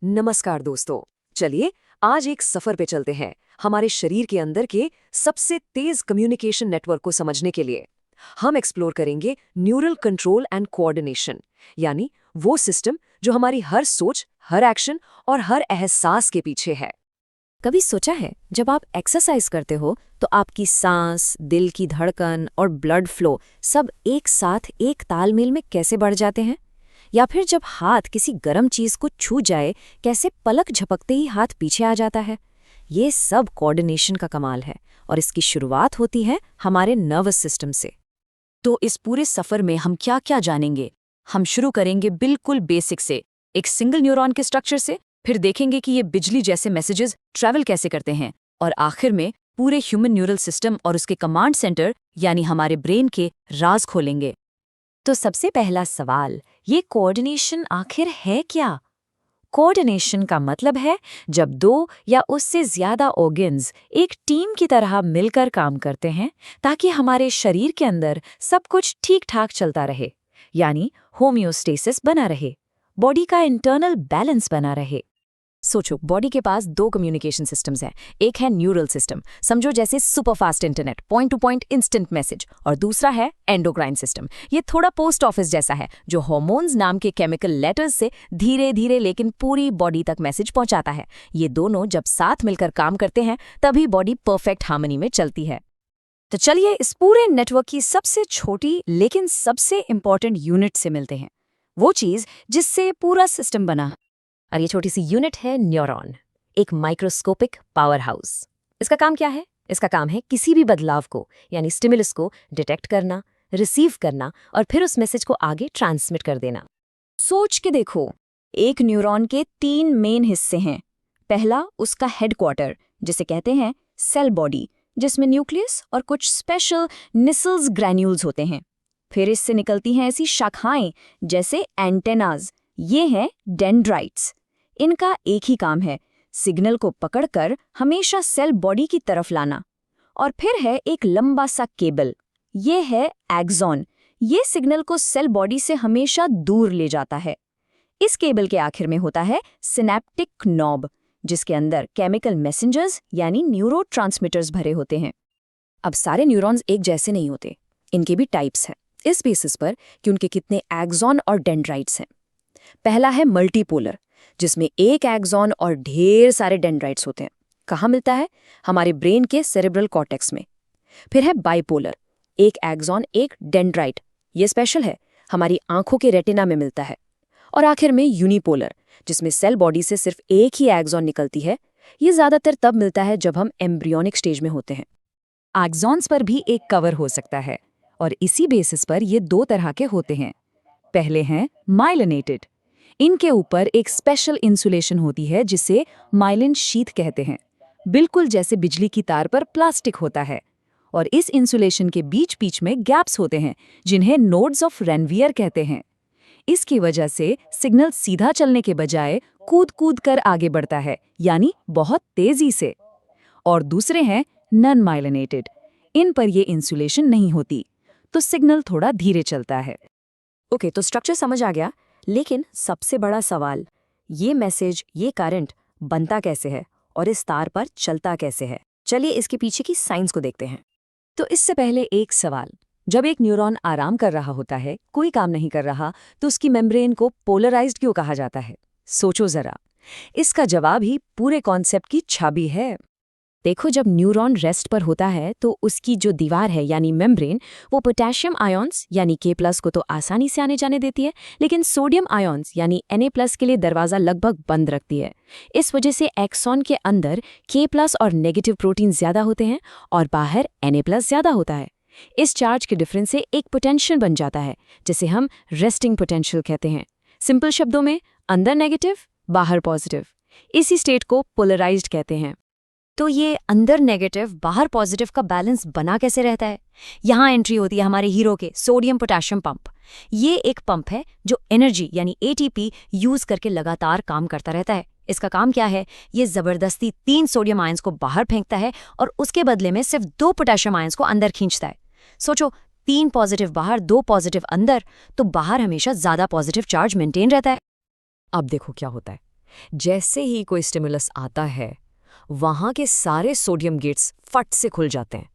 नमस्कार दोस्तों। चलिए आज एक सफर पे चलते हैं हमारे शरीर के अंदर के सबसे तेज कम्युनिकेशन नेटवर्क को समझने के लिए। हम एक्सप्लोर करेंगे न्यूरल कंट्रोल एंड कोऑर्डिनेशन, यानी वो सिस्टम जो हमारी हर सोच, हर एक्शन और हर एहसास के पीछे है। कभी सोचा है जब आप एक्सरसाइज करते हो तो आपकी सांस, दिल की धड़कन और ब्लड फ्लो सब एक साथ एक तालमेल में कैसे बढ़ जाते हैं? या फिर जब हाथ किसी गर्म चीज को छू जाए, कैसे पलक झपकते ही हाथ पीछे आ जाता है? ये सब कोऑर्डिनेशन का कमाल है और इसकी शुरुआत होती है हमारे नर्वस सिस्टम से। तो इस पूरे सफर में हम क्या क्या जानेंगे? हम शुरू करेंगे बिल्कुल बेसिक से, एक सिंगल न्यूरॉन के स्ट्रक्चर से, फिर देखेंगे कि ये बिजली जैसे मैसेजेस ट्रैवल कैसे करते हैं, और आखिर में पूरे ह्यूमन न्यूरल सिस्टम और उसके कमांड सेंटर यानी हमारे ब्रेन के राज खोलेंगे। तो सबसे पहला सवाल, ये कोऑर्डिनेशन आखिर है क्या? कोऑर्डिनेशन का मतलब है जब दो या उससे ज्यादा ऑर्गन्स एक टीम की तरह मिलकर काम करते हैं ताकि हमारे शरीर के अंदर सब कुछ ठीक-ठाक चलता रहे, यानी होमियोस्टेसिस बना रहे, बॉडी का इंटरनल बैलेंस बना रहे। सोचो, बॉडी के पास दो कम्युनिकेशन सिस्टम्स हैं। एक है न्यूरल सिस्टम, समझो जैसे superfast internet, point two point instant message, और दूसरा है एंडोक्राइन सिस्टम। ये थोड़ा पोस्ट ऑफिस जैसा है, जो हार्मोन्स नाम के केमिकल लेटर्स से धीरे धीरे लेकिन पूरी बॉडी तक मैसेज पहुंचाता है। ये दोनों जब साथ मिलकर काम करते हैं तभी बॉडी परफेक्ट हार्मनी में चलती है। तो चलिए इस पूरे नेटवर्क की सबसे छोटी लेकिन सबसे इंपॉर्टेंट यूनिट से मिलते हैं, वो चीज जिससे पूरा सिस्टम बना। और ये छोटी सी यूनिट है न्यूरॉन, एक माइक्रोस्कोपिक पावर हाउस। इसका काम क्या है? इसका काम है किसी भी बदलाव को, यानी स्टिमुलस को डिटेक्ट करना, रिसीव करना और फिर उस मैसेज को आगे ट्रांसमिट कर देना। सोच के देखो, एक न्यूरॉन के तीन मेन हिस्से हैं। पहला उसका हेडक्वार्टर, जिसे कहते हैं सेल बॉडी, जिसमें न्यूक्लियस और कुछ स्पेशल निसल्स ग्रैन्यूल्स होते हैं। फिर इससे निकलती हैं ऐसी शाखाएं जैसे एंटेनाज, ये हैं डेंड्राइट्स। इनका एक ही काम है, सिग्नल को पकड़कर हमेशा सेल बॉडी की तरफ लाना। और फिर है एक लंबा सा केबल, ये है एक्सॉन। ये सिग्नल को सेल बॉडी से हमेशा दूर ले जाता है। इस केबल के आखिर में होता है सिनेप्टिक नॉब, जिसके अंदर केमिकल मैसेंजर्स यानी न्यूरोट्रांसमीटर्स भरे होते हैं। अब सारे न्यूरॉन्स एक जैसे नहीं होते, इनके भी टाइप्स हैं, इस बेसिस पर कि उनके कितने एक्सॉन और डेंड्राइट्स हैं। पहला है मल्टीपोलर, जिसमें एक एक्सॉन और ढेर सारे डेंड्राइट्स होते हैं। कहाँ मिलता है? हमारे ब्रेन के सेरेब्रल कॉर्टेक्स में। फिर है बाइपोलर, एक एक्सॉन एक डेंड्राइट, ये स्पेशल है, हमारी आंखों के रेटिना में मिलता है। और आखिर में यूनिपोलर, जिसमें सेल बॉडी से सिर्फ एक ही एक्सॉन निकलती है। ये ज्यादातर तब मिलता है जब हम एम्ब्रियोनिक स्टेज में होते हैं। एक्सॉन्स पर भी एक कवर हो सकता है, और इसी बेसिस पर ये दो तरह के होते हैं। पहले हैं माइलिनेटेड, इनके ऊपर एक स्पेशल इंसुलेशन होती है जिसे माइलिन शीथ कहते हैं, बिल्कुल जैसे बिजली की तार पर प्लास्टिक होता है। और इस इंसुलेशन के बीच बीच में गैप्स होते हैं जिन्हें नोड्स ऑफ रेनवियर कहते हैं। इसकी वजह से सिग्नल सीधा चलने के बजाय कूद कूद कर आगे बढ़ता है, यानी बहुत तेजी से। और दूसरे हैं नॉन माइलिनेटेड, इन पर ये इंसुलेशन नहीं होती, तो सिग्नल थोड़ा धीरे चलता है। ओके, तो स्ट्रक्चर समझ आ गया, लेकिन सबसे बड़ा सवाल, ये मैसेज, ये करंट बनता कैसे है और इस तार पर चलता कैसे है? चलिए इसके पीछे की साइंस को देखते हैं। तो इससे पहले एक सवाल, जब एक न्यूरॉन आराम कर रहा होता है, कोई काम नहीं कर रहा, तो उसकी मेम्ब्रेन को पोलराइज्ड क्यों कहा जाता है? सोचो जरा। इसका जवाब ही पूरे कॉन्सेप्ट की छवि है। देखो, जब न्यूरॉन रेस्ट पर होता है तो उसकी जो दीवार है यानी मेम्ब्रेन, वो पोटेशियम आयॉन्स यानी K+ को तो आसानी से आने जाने देती है, लेकिन सोडियम आयॉन्स यानी Na+ के लिए दरवाज़ा लगभग बंद रखती है। इस वजह से एक्सॉन के अंदर K+ और नेगेटिव प्रोटीन ज़्यादा होते हैं और बाहर Na+ ज़्यादा होता है। इस चार्ज के डिफरेंस से एक पोटेंशियल बन जाता है, जिसे हम रेस्टिंग पोटेंशियल कहते हैं। सिंपल शब्दों में, अंदर नेगेटिव, बाहर पॉजिटिव। इसी स्टेट को पोलराइज्ड कहते हैं। तो ये अंदर नेगेटिव बाहर पॉजिटिव का बैलेंस बना कैसे रहता है? यहाँ एंट्री होती है हमारे हीरो के सोडियम पोटेशियम पंप। ये एक पंप है जो एनर्जी यानी ATP यूज करके लगातार काम करता रहता है। इसका काम क्या है? ये जबरदस्ती 3 सोडियम आयंस को बाहर फेंकता है और उसके बदले में सिर्फ 2 पोटेशियम आयंस को अंदर खींचता है। सोचो, 3 पॉजिटिव बाहर, 2 पॉजिटिव अंदर, तो बाहर हमेशा ज्यादा पॉजिटिव चार्ज मेंटेन रहता है। अब देखो क्या होता है। जैसे ही कोई स्टिमुलस आता है, वहाँ के सारे सोडियम गेट्स फट से खुल जाते हैं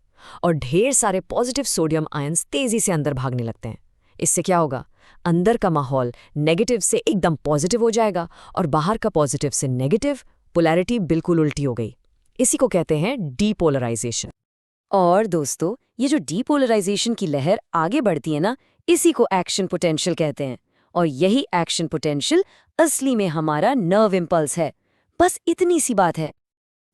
और ढेर सारे पॉजिटिव सोडियम आयंस तेजी से अंदर भागने लगते हैं। इससे क्या होगा? अंदर का माहौल नेगेटिव से एकदम पॉजिटिव हो जाएगा और बाहर का पॉजिटिव से नेगेटिव, पोलैरिटी बिल्कुल उल्टी हो गई। इसी को कहते हैं डीपोलराइजेशन। और दोस्तों, ये जो डीपोलराइजेशन की लहर आगे बढ़ती है ना, इसी को एक्शन पोटेंशियल कहते हैं। और यही एक्शन पोटेंशियल असली में हमारा नर्व इम्पल्स है। बस इतनी सी बात है।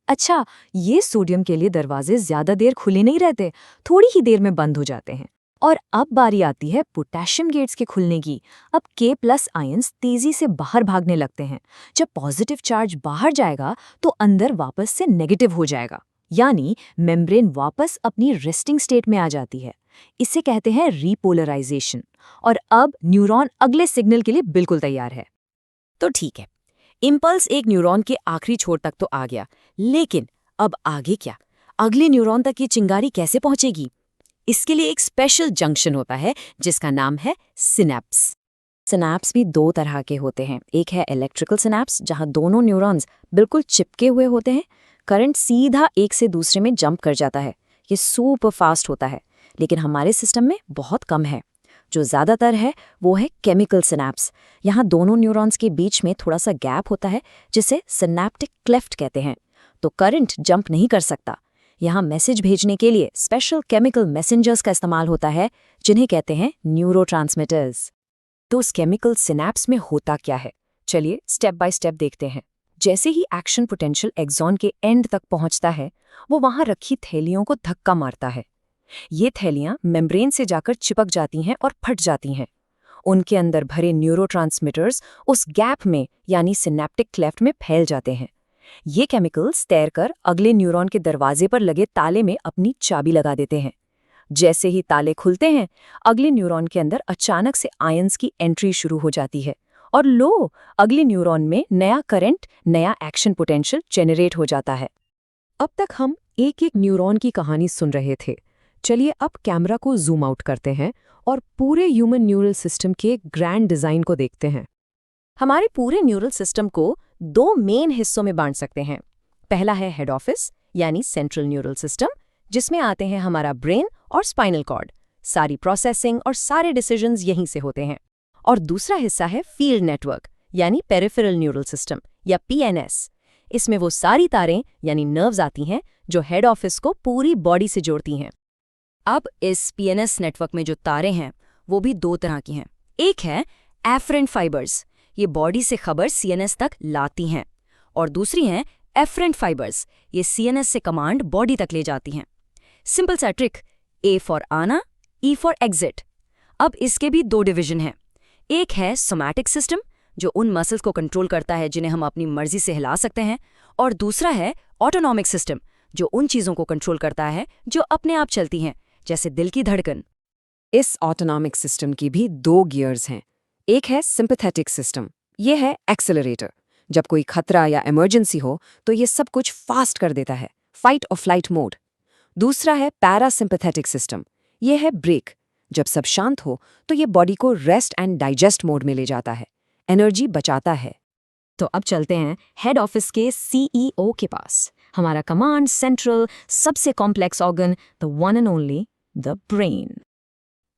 अच्छा, ये सोडियम के लिए दरवाजे ज्यादा देर खुले नहीं रहते, थोड़ी ही देर में बंद हो जाते हैं। और अब बारी आती है पोटेशियम गेट्स के खुलने की। अब K+ आयंस तेजी से बाहर भागने लगते हैं। जब पॉजिटिव चार्ज बाहर जाएगा तो अंदर वापस से नेगेटिव हो जाएगा, यानी मेम्ब्रेन वापस अपनी रेस्टिंग स्टेट में आ जाती है। इसे कहते हैं रीपोलराइजेशन। और अब न्यूरॉन अगले सिग्नल के लिए बिल्कुल तैयार है। तो ठीक है, इम्पल्स एक न्यूरॉन के आखिरी छोर तक तो आ गया, लेकिन अब आगे क्या? अगले न्यूरॉन तक ये चिंगारी कैसे पहुंचेगी? इसके लिए एक स्पेशल जंक्शन होता है जिसका नाम है सिनैप्स। सिनैप्स भी दो तरह के होते हैं। एक है इलेक्ट्रिकल सिनैप्स, जहां दोनों न्यूरॉन्स बिल्कुल चिपके हुए होते हैं। करंट सीधा एक से दूसरे में जंप कर जाता है। ये सुपर फास्ट होता है, लेकिन हमारे सिस्टम में बहुत कम है। जो ज़्यादातर है वो है केमिकल सिनैप्स। यहाँ दोनों न्यूरॉन्स के बीच में थोड़ा सा गैप होता है, जिसे सिनैप्टिक क्लेफ्ट कहते हैं। तो करंट जंप नहीं कर सकता। यहाँ मैसेज भेजने के लिए स्पेशल केमिकल मैसेंजर्स का इस्तेमाल होता है, जिन्हें कहते हैं न्यूरोट्रांसमीटर्स। तो उस केमिकल सिनैप्स में होता क्या है? चलिए स्टेप बाय स्टेप देखते हैं। जैसे ही एक्शन पोटेंशियल एक्सॉन के एंड तक पहुंचता है, वो वहां रखी थैलियों को धक्का मारता है। ये थैलियां मेम्ब्रेन से जाकर चिपक जाती हैं और फट जाती हैं। उनके अंदर भरे न्यूरोट्रांसमीटर्स उस गैप में यानी सिनैप्टिक क्लेफ्ट में फैल जाते हैं। ये केमिकल्स तैरकर अगले न्यूरॉन के दरवाजे पर लगे ताले में अपनी चाबी लगा देते हैं। जैसे ही ताले खुलते हैं, अगले न्यूरॉन के अंदर अचानक से आयंस की एंट्री शुरू हो जाती है और लो, अगले न्यूरॉन में नया करंट, नया एक्शन पोटेंशियल जनरेट हो जाता है। अब तक हम एक एक न्यूरॉन की कहानी सुन रहे थे। चलिए अब कैमरा को जूम आउट करते हैं और पूरे ह्यूमन न्यूरल सिस्टम के ग्रैंड डिजाइन को देखते हैं। हमारे पूरे न्यूरल सिस्टम को दो मेन हिस्सों में बांट सकते हैं। पहला है हेड ऑफिस यानी सेंट्रल न्यूरल सिस्टम, जिसमें आते हैं हमारा ब्रेन और स्पाइनल कॉर्ड। सारी प्रोसेसिंग और सारे डिसीजंस यहीं से होते हैं। और दूसरा हिस्सा है फील्ड नेटवर्क यानी पेरिफेरल न्यूरल सिस्टम या PNS। इसमें वो सारी तारें यानी नर्व्स आती हैं जो हेड ऑफिस को पूरी बॉडी से जोड़ती हैं। अब इस PNS नेटवर्क में जो तारें हैं वो भी दो तरह की हैं। एक है एफरेंट फाइबर्स, ये बॉडी से खबर CNS तक लाती हैं। और दूसरी हैं एफरेंट फाइबर्स, ये CNS से कमांड बॉडी तक ले जाती हैं। सिंपल सा ट्रिक, A फॉर आना, E फॉर एग्जिट। अब इसके भी दो डिवीजन हैं। एक है सोमैटिक सिस्टम, जो उन मसल्स को कंट्रोल करता है जिन्हें हम अपनी मर्जी से हिला सकते हैं। और दूसरा है ऑटोनॉमिक सिस्टम, जो उन चीज़ों को कंट्रोल करता है जो अपने आप चलती हैं, जैसे दिल की धड़कन। इस ऑटोनॉमिक सिस्टम की भी दो गियर्स हैं। एक है सिंपैथेटिक सिस्टम, ये है एक्सेलरेटर। जब कोई खतरा या इमरजेंसी हो तो ये सब कुछ फास्ट कर देता है, फाइट और फ्लाइट मोड। दूसरा है पैरासिम्पैथेटिक सिस्टम, ये है ब्रेक। जब सब शांत हो तो ये बॉडी को रेस्ट एंड डाइजेस्ट मोड में ले जाता है, एनर्जी बचाता है। तो अब चलते हैं हेड ऑफिस के CEO के पास, हमारा कमांड सेंट्रल सबसे complex organ, the one and only the brain.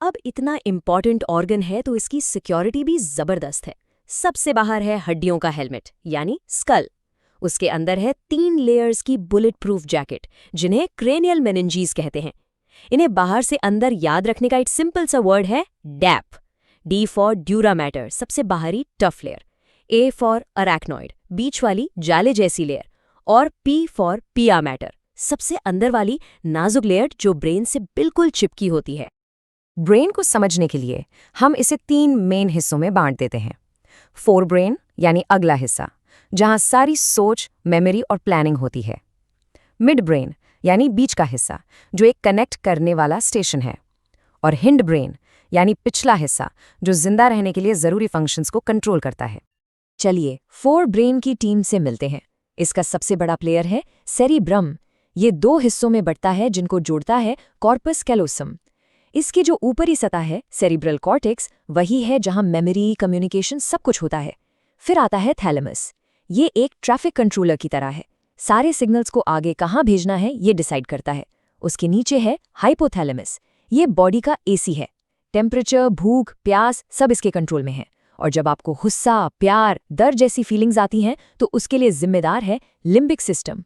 अब इतना इम्पॉर्टेंट ऑर्गन है तो इसकी सिक्योरिटी भी जबरदस्त है। सबसे बाहर है हड्डियों का हेलमेट यानी स्कल। उसके अंदर है 3 लेयर्स की बुलेट प्रूफ जैकेट, जिन्हें क्रेनियल मेनिंजीज कहते हैं। इन्हें बाहर से अंदर याद रखने का एक सिंपल सा वर्ड है DAP. D for dura mater, सबसे बाहरी tough layer. A for arachnoid, बीच वाली जाले जैसी लेयर। और P फॉर पिया मैटर, सबसे अंदर वाली नाजुक लेयर जो ब्रेन से बिल्कुल चिपकी होती है। ब्रेन को समझने के लिए हम इसे 3 मेन हिस्सों में बांट देते हैं। फोर ब्रेन यानी अगला हिस्सा, जहां सारी सोच, मेमोरी और प्लानिंग होती है। मिड ब्रेन यानी बीच का हिस्सा, जो एक कनेक्ट करने वाला स्टेशन है। और हिंड ब्रेन यानी पिछला हिस्सा, जो जिंदा रहने के लिए जरूरी फंक्शंस को कंट्रोल करता है। चलिए फोर ब्रेन की टीम से मिलते हैं। इसका सबसे बड़ा प्लेयर है सेरिब्रम। ये 2 हिस्सों में बंटता है, जिनको जोड़ता है कॉर्पस कैलोसम। इसकी जो ऊपरी सतह है सेरिब्रल कॉर्टेक्स, वही है जहां मेमोरी, कम्युनिकेशन सब कुछ होता है। फिर आता है थैलेमस, ये एक ट्रैफिक कंट्रोलर की तरह है। सारे सिग्नल्स को आगे कहाँ भेजना है ये डिसाइड करता है। उसके नीचे है हाइपोथैलेमस। ये बॉडी का एसी है। टेम्परेचर, भूख, प्यास सब इसके कंट्रोल में है। और जब आपको गुस्सा, प्यार, डर जैसी फीलिंग्स आती हैं तो उसके लिए जिम्मेदार है लिम्बिक सिस्टम।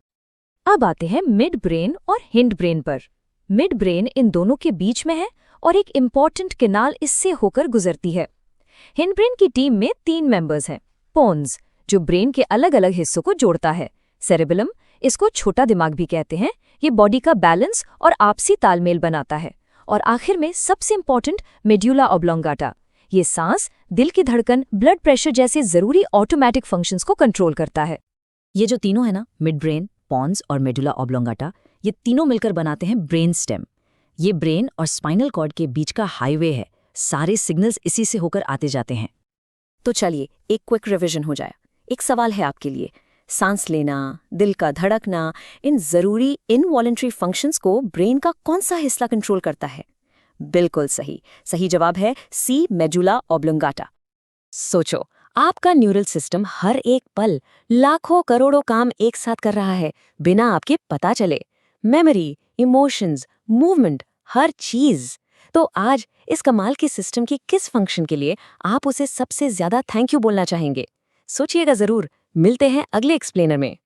अब आते हैं मिड ब्रेन और हिंड ब्रेन पर। मिड ब्रेन इन दोनों के बीच में है और एक इम्पॉर्टेंट कैनाल इससे होकर गुजरती है। हिंड ब्रेन की टीम में 3 मेंबर्स हैं। पोन्स, जो ब्रेन के अलग अलग हिस्सों को जोड़ता है। सेरेबेलम, इसको छोटा दिमाग भी कहते हैं, ये बॉडी का बैलेंस और आपसी तालमेल बनाता है। और आखिर में सबसे इम्पॉर्टेंट मेड्यूला ऑब्लोंगाटा, ये सांस, दिल की धड़कन, ब्लड प्रेशर जैसे जरूरी ऑटोमेटिक फंक्शंस को कंट्रोल करता है। ये जो तीनों है ना, मिड ब्रेन, पॉन्स और मेडुला ऑब्लोंगाटा, ये तीनों मिलकर बनाते हैं ब्रेन स्टेम। ये ब्रेन और स्पाइनल कॉर्ड के बीच का हाईवे है। सारे सिग्नल्स इसी से होकर आते जाते हैं। तो चलिए एक क्विक रिवीजन हो जाए। एक सवाल है आपके लिए, सांस लेना, दिल का धड़कना, इन जरूरी इनवॉलंटरी फंक्शंस को ब्रेन का कौन सा हिस्सा कंट्रोल करता है? बिल्कुल सही। सही जवाब है सी, मेडुला ऑब्लोंगाटा। सोचो, आपका न्यूरल सिस्टम हर एक पल लाखों करोड़ों काम एक साथ कर रहा है बिना आपके पता चले। मेमोरी, इमोशंस, मूवमेंट, हर चीज। तो आज इस कमाल के सिस्टम की किस फंक्शन के लिए आप उसे सबसे ज्यादा थैंक यू बोलना चाहेंगे? सोचिएगा जरूर। मिलते हैं अगले एक्सप्लेनर में।